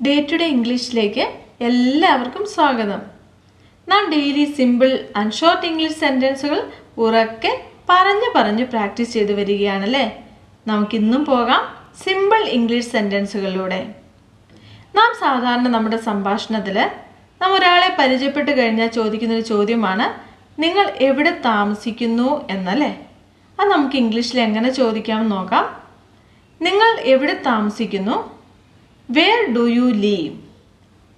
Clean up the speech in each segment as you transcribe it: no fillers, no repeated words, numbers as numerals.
Day to day ഇംഗ്ലീഷിലേക്ക് എല്ലാവർക്കും സ്വാഗതം. നാം daily simple and short English സെൻറ്റൻസുകൾ ഉറക്കെ പറഞ്ഞു പ്രാക്ടീസ് ചെയ്ത് വരികയാണല്ലേ. നമുക്കിന്നും പോകാം സിമ്പിൾ ഇംഗ്ലീഷ് സെൻറ്റൻസുകളിലൂടെ. നാം സാധാരണ നമ്മുടെ സംഭാഷണത്തിൽ നാം ഒരാളെ പരിചയപ്പെട്ട് കഴിഞ്ഞാൽ ചോദിക്കുന്നൊരു ചോദ്യമാണ് നിങ്ങൾ എവിടെ താമസിക്കുന്നു എന്നല്ലേ. അത് നമുക്ക് ഇംഗ്ലീഷിൽ എങ്ങനെ ചോദിക്കാമെന്ന് നോക്കാം. നിങ്ങൾ എവിടെ താമസിക്കുന്നു? Where do you live?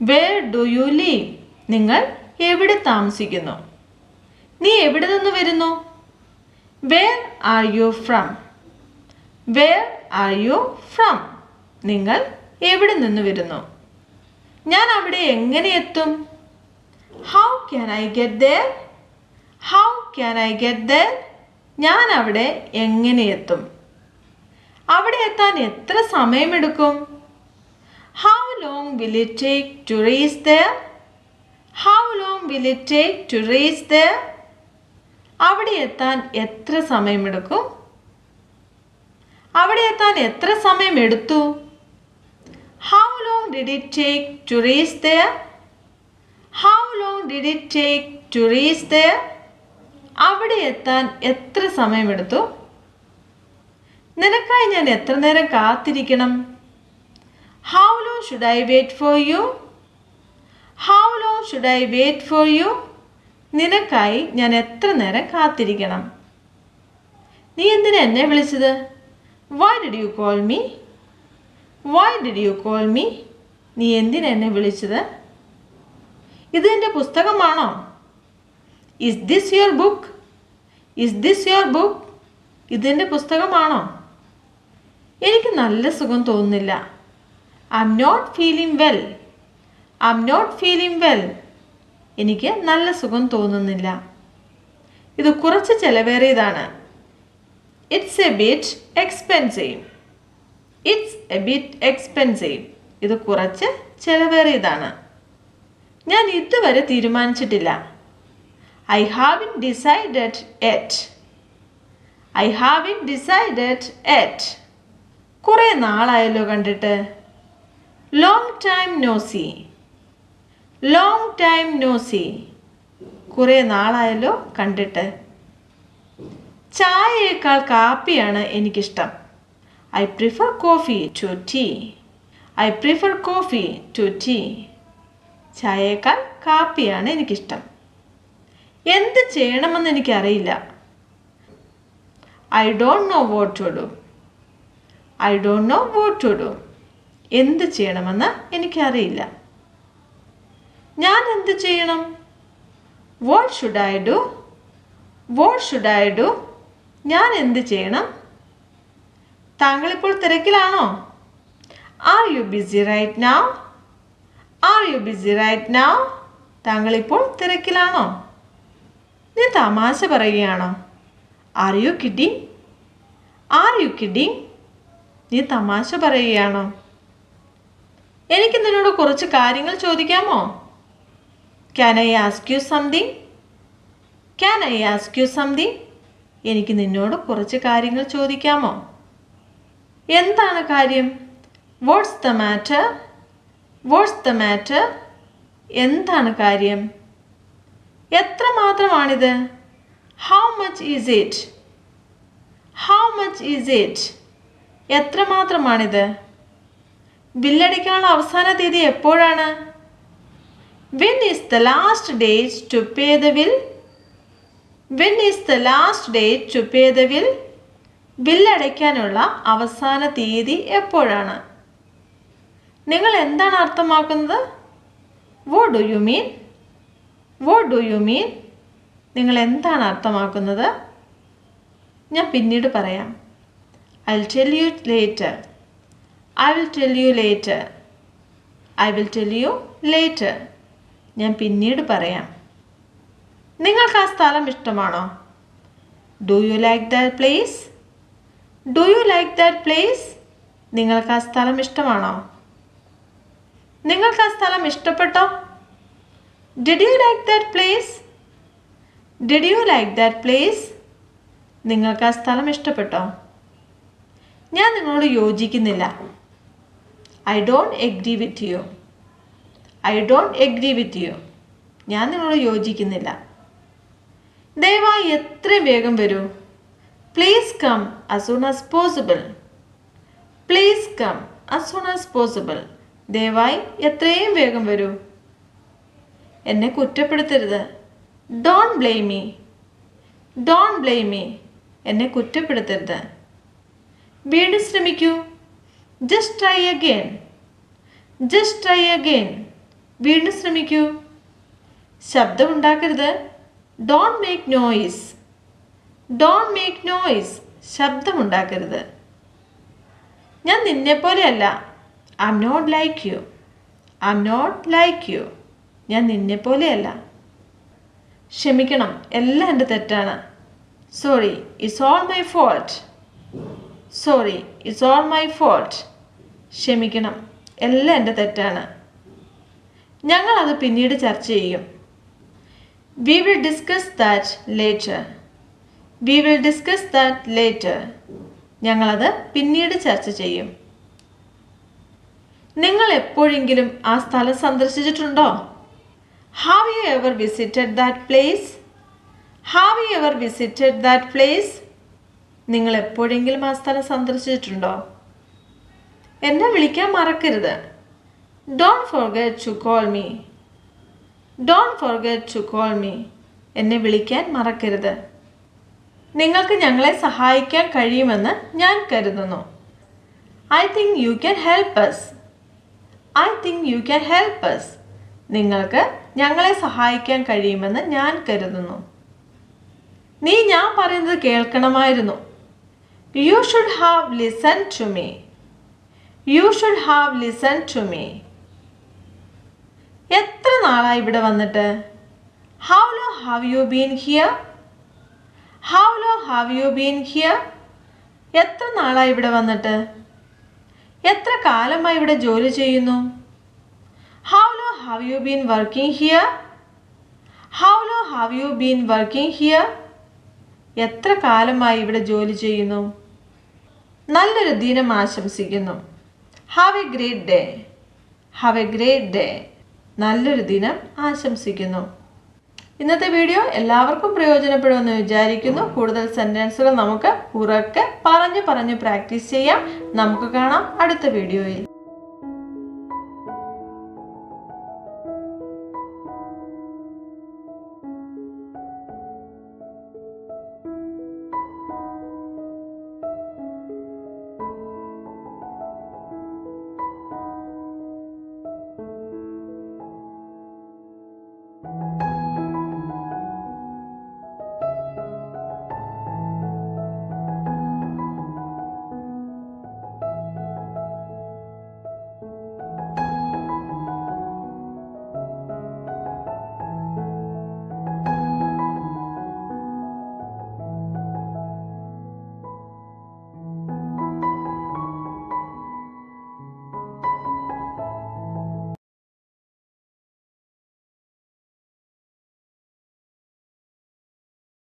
Where do you live? നിങ്ങൾ എവിടെ താമസിക്കുന്നു? നീ എവിടെ നിന്ന് വരുന്നു? Where are you from? Where are you from? നിങ്ങൾ എവിടെ നിന്ന് വരുന്നു? ഞാൻ അവിടെ എങ്ങനെ എത്തും? How can I get there? How can I get there? ഞാൻ അവിടെ എങ്ങനെ എത്തും? അവിടെ എത്താൻ എത്ര സമയമെടുക്കും? How long will it take to reach there? How long will it take to reach there? അവിടെ എത്താൻ എത്ര സമയമെടുക്കും? അവിടെ എത്താൻ എത്ര സമയമെടുത്തു? How long did it take to reach there? How long did it take to reach there? അവിടെ എത്താൻ എത്ര സമയമെടുത്തു? നിനക്കായി ഞാൻ എത്ര നേരം കാത്തിരിക്കണം? How long should I wait for you? How long should I wait for you? നിനക്കായി ഞാൻ എത്ര നേരം കാത്തിരിക്കണം? നീ എന്തിനാ എന്നെ വിളിച്ചത്? Why did you call me? Why did you call me? നീ എന്തിനാ എന്നെ വിളിച്ചത്? ഇത് എൻ്റെ പുസ്തകമാണോ? Is this your book? Is this your book? ഇതെൻ്റെ പുസ്തകമാണോ? എനിക്ക് നല്ല സുഖം തോന്നുന്നില്ല. I'm not feeling well. I'm not feeling well. എനിക്ക് നല്ല സുഖം തോന്നുന്നില്ല. ഇത് കുറച്ച് ചെലവേറിയതാണ്. It's a bit expensive. It's a bit expensive. ഇത് കുറച്ച് ചെലവേറിയതാണ്. ഞാൻ ഇതുവരെ തീരുമാനിച്ചിട്ടില്ല. I haven't decided yet. I haven't decided yet. കുറേ നാളായല്ലോ കണ്ടിട്ട്. Long time no see. Long time no see. കുറേ നാളായല്ലോ കണ്ടിട്ട്. ചായയേക്കാൾ കാപ്പിയാണ് എനിക്കിഷ്ടം. I prefer coffee to tea. I prefer coffee to tea. ചായയേക്കാൾ കാപ്പിയാണ് എനിക്കിഷ്ടം. എന്ത് ചെയ്യണമെന്ന് എനിക്കറിയില്ല. I don't know what to do. I don't know what to do. എന്ത് ചെയ്യണമെന്ന് എനിക്കറിയില്ല. ഞാൻ എന്ത് ചെയ്യണം? What should I do? What should I do? ഞാൻ എന്ത് ചെയ്യണം? താങ്കളിപ്പോൾ തിരക്കിലാണോ? Are you busy right now? Are you busy right now? താങ്കളിപ്പോൾ തിരക്കിലാണോ? നീ തമാശ പറയുകയാണോ? Are you kidding? Are you kidding? നീ തമാശ പറയുകയാണോ? എനിക്ക് നിന്നോട് കുറച്ച് കാര്യങ്ങൾ ചോദിക്കാമോ? Can I ask you something? Can I ask you something? എനിക്ക് നിന്നോട് കുറച്ച് കാര്യങ്ങൾ ചോദിക്കാമോ? എന്താണ് കാര്യം? What's the matter? What's the matter? എന്താണ് കാര്യം? എത്ര മാത്രമാണിത്? How much is it? How much is it? എത്ര മാത്രമാണിത്? ബില്ലടയ്ക്കാനുള്ള അവസാന തീയതി എപ്പോഴാണ്? When is the last date to pay the bill? When is the last date to pay the bill? ബില്ലടയ്ക്കാനുള്ള അവസാന തീയതി എപ്പോഴാണ്? നിങ്ങൾ എന്താണ് അർത്ഥമാക്കുന്നത്? What do you mean? What do you mean? നിങ്ങൾ എന്താണ് അർത്ഥമാക്കുന്നത്? ഞാൻ പിന്നീട് പറയാം. I'll tell you later. I will tell you later. I will tell you later. ഞാൻ പിന്നീട് പറയാം. നിങ്ങൾക്ക് ആ സ്ഥലം ഇഷ്ടമാണോ? Do you like that place? Do you like that place? നിങ്ങൾക്ക് ആ സ്ഥലം ഇഷ്ടമാണോ? നിങ്ങൾക്ക് ആ സ്ഥലം ഇഷ്ടപ്പെട്ടോ? Did you like that place? Did you like that place? നിങ്ങൾക്ക് ആ സ്ഥലം ഇഷ്ടപ്പെട്ടോ? ഞാൻ നിങ്ങളോട് യോജിക്കുന്നില്ല. I don't agree with you. I don't agree with you. ഞാൻ നിങ്ങളോട് യോജിക്കുന്നില്ല. ദയവായി എത്രയും വേഗം വരൂ. Please come as soon as possible. Please come as soon as possible. ദയവായി എത്രയും വേഗം വരൂ. എന്നെ കുറ്റപ്പെടുത്തരുത്. Don't blame me. Don't blame me. എന്നെ കുറ്റപ്പെടുത്തരുത്. വീണ്ടും ശ്രമിക്കൂ. Just try again. Just try again. വീണ്ടും ശ്രമിക്കൂ. ശബ്ദമുണ്ടാക്കരുത്. Don't make noise. Don't make noise. ശബ്ദമുണ്ടാക്കരുത്. ഞാൻ നിന്നെപ്പോലെയല്ല. I'm not like you. I'm not like you. ഞാൻ നിന്നെപ്പോലെയല്ല. ക്ഷമിക്കണം, എല്ലാം എൻ്റെ തെറ്റാണ്. Sorry, it's all my fault. Sorry, it's all my fault. ക്ഷമിക്കണം, എല്ലാം എൻ്റെ തെറ്റാണ്. ഞങ്ങളത് പിന്നീട് ചർച്ച ചെയ്യും. We will discuss that later. We will discuss that later. ഞങ്ങളത് പിന്നീട് ചർച്ച ചെയ്യും. നിങ്ങൾ എപ്പോഴെങ്കിലും ആ സ്ഥലം സന്ദർശിച്ചിട്ടുണ്ടോ? Have you ever visited that place? Have you ever visited that place? നിങ്ങൾ എപ്പോഴെങ്കിലും ആ സ്ഥലം സന്ദർശിച്ചിട്ടുണ്ടോ? എന്നെ വിളിക്കാൻ മറക്കരുത്. Don't forget to call me. Don't forget to call me. എന്നെ വിളിക്കാൻ മറക്കരുത്. നിങ്ങൾക്ക് ഞങ്ങളെ സഹായിക്കാൻ കഴിയുമെന്ന് ഞാൻ കരുതുന്നു. I think you can help us. I think you can help us. നിങ്ങൾക്ക് ഞങ്ങളെ സഹായിക്കാൻ കഴിയുമെന്ന് ഞാൻ കരുതുന്നു. നീ ഞാൻ പറയുന്നത് കേൾക്കണമായിരുന്നു. You should have listened to me. You should have listened to me. എത്ര നാളായി ഇവിടെ വന്നിട്ട്? How long have you been here? How long have you been here? എത്ര നാളായി ഇവിടെ വന്നിട്ട്? എത്ര കാലമായി ഇവിടെ ജോലി ചെയ്യുന്നു? How long have you been working here? How long have you been working here? എത്ര കാലമായി ഇവിടെ ജോലി ചെയ്യുന്നു? നല്ലൊരു ദിനം ആശംസിക്കുന്നു. Have a great day. Have a great day. നല്ലൊരു ദിനം ആശംസിക്കുന്നു. ഇന്നത്തെ വീഡിയോ എല്ലാവർക്കും പ്രയോജനപ്പെടുമെന്ന് വിചാരിക്കുന്നു. കൂടുതൽ സെന്റൻസുകൾ നമുക്ക് ഉറക്കെ പറഞ്ഞു പ്രാക്ടീസ് ചെയ്യാം. നമുക്ക് കാണാം അടുത്ത വീഡിയോയിൽ.